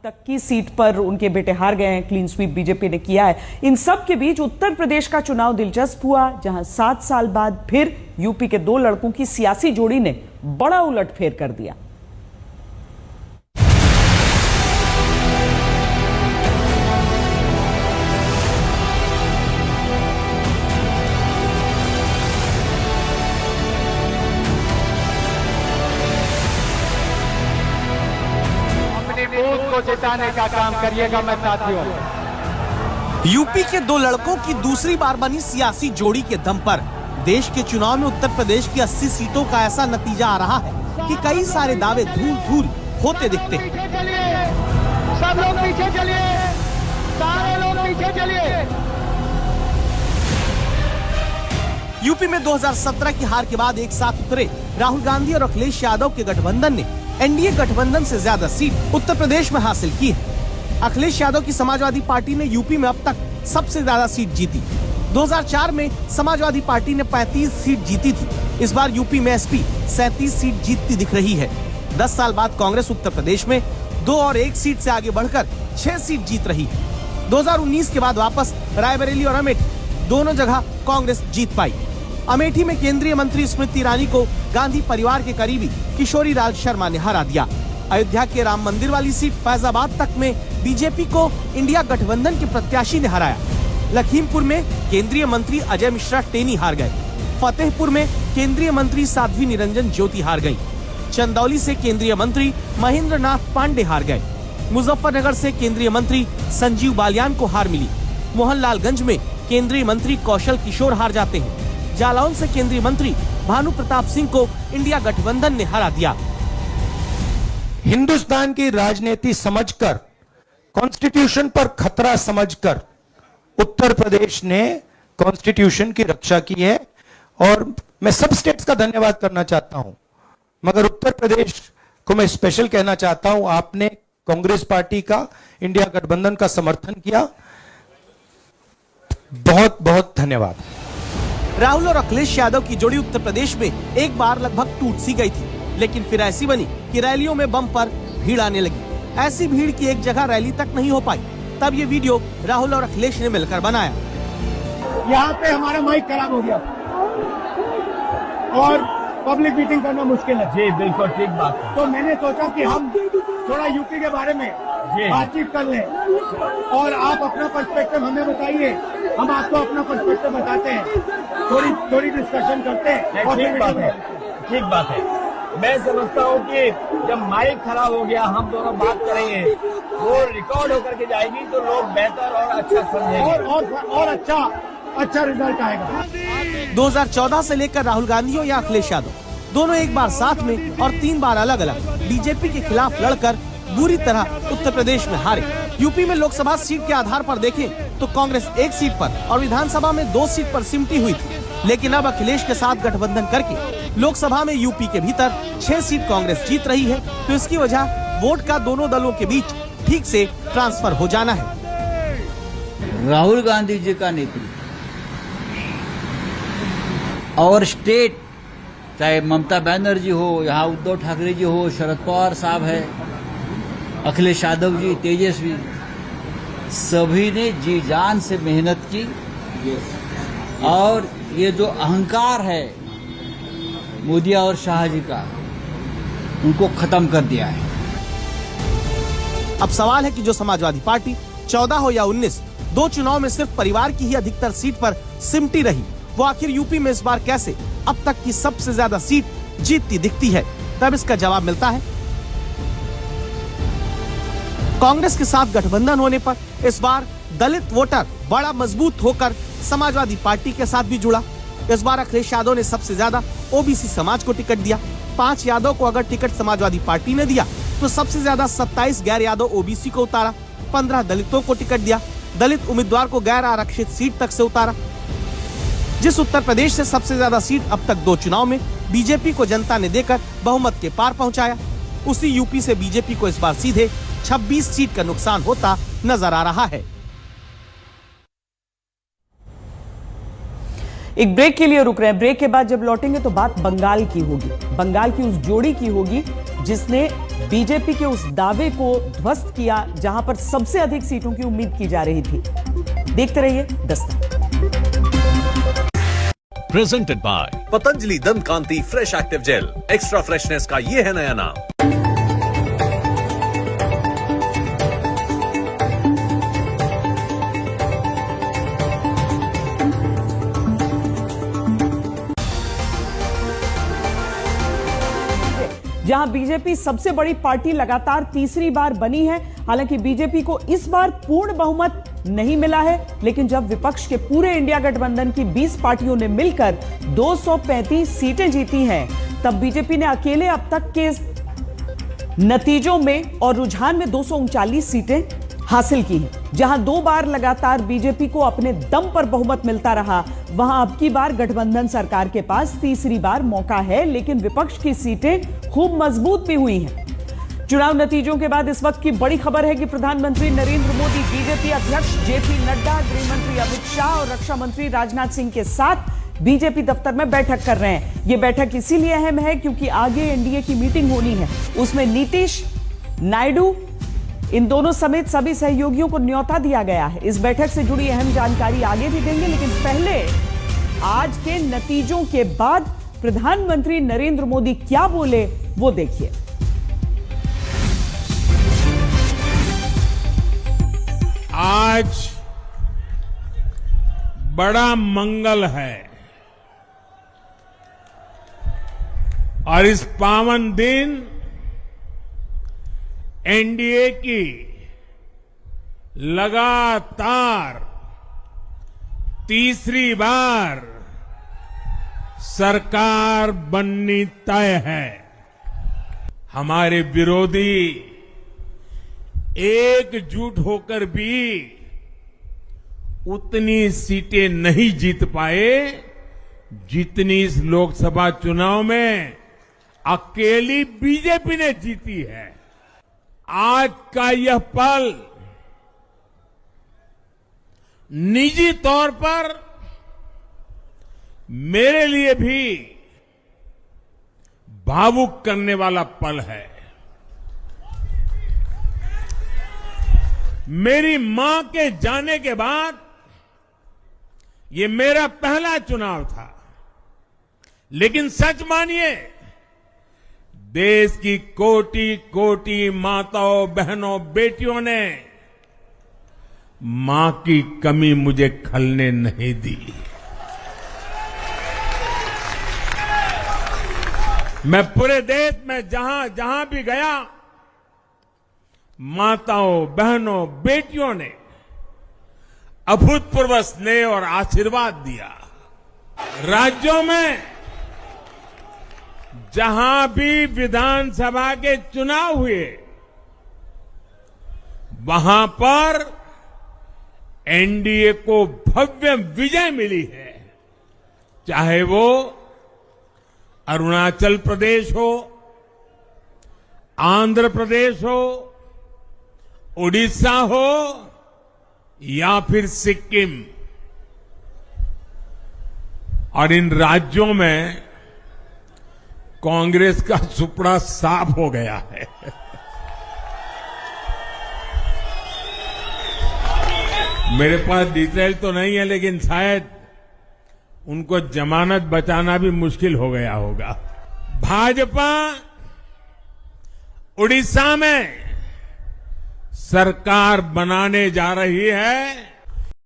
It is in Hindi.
तक की सीट पर उनके बेटे हार गए हैं, क्लीन स्वीप बीजेपी ने किया है। इन सब के बीच उत्तर प्रदेश का चुनाव दिलचस्प हुआ, जहां 7 साल बाद फिर यूपी के 2 लड़कों की सियासी जोड़ी ने बड़ा उलटफेर कर दिया। को जिताने का काम करिएगा मैं साथियों। यूपी के 2 लड़कों की दूसरी बार बनी सियासी जोड़ी के दम पर देश के चुनाव में उत्तर प्रदेश की 80 सीटों का ऐसा नतीजा आ रहा है कि कई सारे दावे धूल धूल होते दिखते हैं। सब लोग पीछे चलिए, सारे लोग पीछे चलिए। यूपी में 2017 की हार के बाद एक साथ उतरे राहुल गांधी और अखिलेश यादव के गठबंधन ने एनडीए गठबंधन से ज्यादा सीट उत्तर प्रदेश में हासिल की है। अखिलेश यादव की समाजवादी पार्टी ने यूपी में अब तक सबसे ज्यादा सीट जीती। 2004 में समाजवादी पार्टी ने 35 सीट जीती थी। इस बार यूपी में एसपी 37 सीट जीतती दिख रही है। 10 साल बाद कांग्रेस उत्तर प्रदेश में 2 और 1 सीट से आगे बढ़कर 6 सीट जीत रही है। 2019 के बाद वापस रायबरेली और अमेठी दोनों जगह कांग्रेस जीत पाई। अमेठी में केंद्रीय मंत्री स्मृति ईरानी को गांधी परिवार के करीबी किशोरी लाल शर्मा ने हरा दिया। अयोध्या के राम मंदिर वाली सीट फैजाबाद तक में बीजेपी को इंडिया गठबंधन के प्रत्याशी ने हराया। लखीमपुर में केंद्रीय मंत्री अजय मिश्रा टेनी हार गए। फतेहपुर में केंद्रीय मंत्री साध्वी निरंजन ज्योति हार गयी। चंदौली से केंद्रीय मंत्री महेंद्र नाथ पांडे हार गए। मुजफ्फरनगर से केंद्रीय मंत्री संजीव बालियान को हार मिली। मोहनलालगंज में केंद्रीय मंत्री कौशल किशोर हार जाते हैं। जालौन से केंद्रीय मंत्री भानु प्रताप सिंह को इंडिया गठबंधन ने हरा दिया। हिंदुस्तान की राजनीति समझकर, कॉन्स्टिट्यूशन पर खतरा समझकर उत्तर प्रदेश ने कॉन्स्टिट्यूशन की रक्षा की है और मैं सब स्टेट्स का धन्यवाद करना चाहता हूं, मगर उत्तर प्रदेश को मैं स्पेशल कहना चाहता हूं। आपने कांग्रेस पार्टी का, इंडिया गठबंधन का समर्थन किया, बहुत बहुत धन्यवाद। राहुल और अखिलेश यादव की जोड़ी उत्तर प्रदेश में एक बार लगभग टूट सी गई थी, लेकिन फिर ऐसी बनी कि रैलियों में बम पर भीड़ आने लगी। ऐसी भीड़ की एक जगह रैली तक नहीं हो पाई। तब ये वीडियो राहुल और अखिलेश ने मिलकर बनाया। यहाँ पे हमारा माइक खराब हो गया और पब्लिक मीटिंग करना मुश्किल है। जी बिल्कुल ठीक बात है। तो मैंने सोचा कि हम थोड़ा यूपी के बारे में बातचीत कर लें और आप अपना पर्सपेक्टिव हमें बताइए, हम आपको अपना पर्सपेक्टिव बताते हैं, थोड़ी डिस्कशन करते हैं। और ठीक बात है, ठीक बात है। मैं समझता हूँ कि जब माइक खराब हो गया, हम दोनों बात करेंगे, वो रिकॉर्ड होकर के जाएगी तो लोग बेहतर और अच्छा समझेंगे और अच्छा रिजल्ट आएगा। 2014 से लेकर राहुल गांधी हो या अखिलेश यादव, दोनों एक बार साथ में और 3 बार अलग अलग बीजेपी के खिलाफ लड़कर बुरी तरह उत्तर प्रदेश में हारे। यूपी में लोकसभा सीट के आधार पर देखें तो कांग्रेस 1 सीट पर और विधानसभा में 2 सीट पर सिमटी हुई थी, लेकिन अब अखिलेश के साथ गठबंधन करके लोकसभा में यूपी के भीतर 6 सीट कांग्रेस जीत रही है। तो इसकी वजह वोट का दोनों दलों के बीच ठीक से ट्रांसफर हो जाना है। राहुल गांधी जी का नेतृत्व और स्टेट, चाहे ममता बनर्जी हो, यहाँ उद्धव ठाकरे जी हो, शरद पवार साहब है, अखिलेश यादव जी, तेजस्वी, सभी ने जी जान से मेहनत की और ये जो अहंकार है मोदी और शाह जी का, उनको खत्म कर दिया है। अब सवाल है कि जो समाजवादी पार्टी 14 हो या 19, 2 चुनाव में सिर्फ परिवार की ही अधिकतर सीट पर सिमटी रही, वो आखिर यूपी में इस बार कैसे अब तक की सबसे ज्यादा सीट जीतती दिखती है? तब इसका जवाब मिलता है। कांग्रेस के साथ गठबंधन होने पर इस बार दलित वोटर बड़ा मजबूत होकर समाजवादी पार्टी के साथ भी जुड़ा। इस बार अखिलेश यादव ने सबसे ज्यादा ओबीसी समाज को टिकट दिया। 5 यादव को अगर टिकट समाजवादी पार्टी ने दिया तो सबसे ज्यादा 27 गैर यादव ओबीसी को उतारा। 15 दलितों को टिकट दिया। दलित उम्मीदवार को गैर आरक्षित सीट तक से उतारा। जिस उत्तर प्रदेश से सबसे ज्यादा सीट अब तक 2 चुनाव में बीजेपी को जनता ने देकर बहुमत के पार पहुंचाया, उसी यूपी से बीजेपी को इस बार सीधे 26 सीट का नुकसान होता नजर आ रहा है। एक ब्रेक के लिए रुक रहे हैं। ब्रेक के बाद जब लौटेंगे तो बात बंगाल की होगी। बंगाल की उस जोड़ी की होगी जिसने बीजेपी के उस दावे को ध्वस्त किया जहां पर सबसे अधिक सीटों की उम्मीद की जा रही थी। देखते रहिए Dastak. Presented by Patanjali Dant Kanti fresh active gel. Extra freshness का ये है नया नाम। जहां बीजेपी सबसे बड़ी पार्टी लगातार तीसरी बार बनी है। हालांकि बीजेपी को इस बार पूर्ण बहुमत नहीं मिला है, लेकिन जब विपक्ष के पूरे इंडिया गठबंधन की 20 पार्टियों ने मिलकर 235 सीटें जीती हैं, तब बीजेपी ने अकेले अब तक के नतीजों में और रुझान में 239 सीटें हासिल की हैं। जहां 2 बार लगातार बीजेपी को अपने दम पर बहुमत मिलता रहा, वहां अब की बार गठबंधन सरकार के पास तीसरी बार मौका है, लेकिन विपक्ष की सीटें खूब मजबूत भी हुई हैं। चुनाव नतीजों के बाद इस वक्त की बड़ी खबर है कि प्रधानमंत्री नरेंद्र मोदी बीजेपी अध्यक्ष जेपी नड्डा, गृह मंत्री अमित शाह और रक्षा मंत्री राजनाथ सिंह के साथ बीजेपी दफ्तर में बैठक कर रहे हैं। यह बैठक इसीलिए अहम है क्योंकि आगे एनडीए की मीटिंग होनी है। उसमें नीतीश, नायडू, इन दोनों समेत सभी सहयोगियों को न्योता दिया गया है। इस बैठक से जुड़ी अहम जानकारी आगे भी देंगे, लेकिन पहले आज के नतीजों के बाद प्रधानमंत्री नरेंद्र मोदी क्या बोले वो देखिए। आज बड़ा मंगल है और इस पावन दिन एनडीए की लगातार तीसरी बार सरकार बननी तय है। हमारे विरोधी एकजुट होकर भी उतनी सीटें नहीं जीत पाए जितनी इस लोकसभा चुनाव में अकेली बीजेपी ने जीती है। आज का यह पल निजी तौर पर मेरे लिए भी भावुक करने वाला पल है। मेरी मां के जाने के बाद ये मेरा पहला चुनाव था, लेकिन सच मानिए देश की कोटि कोटि माताओं, बहनों, बेटियों ने मां की कमी मुझे खलने नहीं दी। मैं पूरे देश में जहां भी गया, माताओं, बहनों, बेटियों ने अभूतपूर्व स्नेह और आशीर्वाद दिया। राज्यों में जहां भी विधानसभा के चुनाव हुए, वहां पर एनडीए को भव्य विजय मिली है। चाहे वो अरुणाचल प्रदेश हो, आंध्र प्रदेश हो, उड़ीसा हो या फिर सिक्किम। और इन राज्यों में कांग्रेस का सुपड़ा साफ हो गया है। मेरे पास डिटेल तो नहीं है, लेकिन शायद उनको जमानत बचाना भी मुश्किल हो गया होगा। भाजपा उड़ीसा में सरकार बनाने जा रही है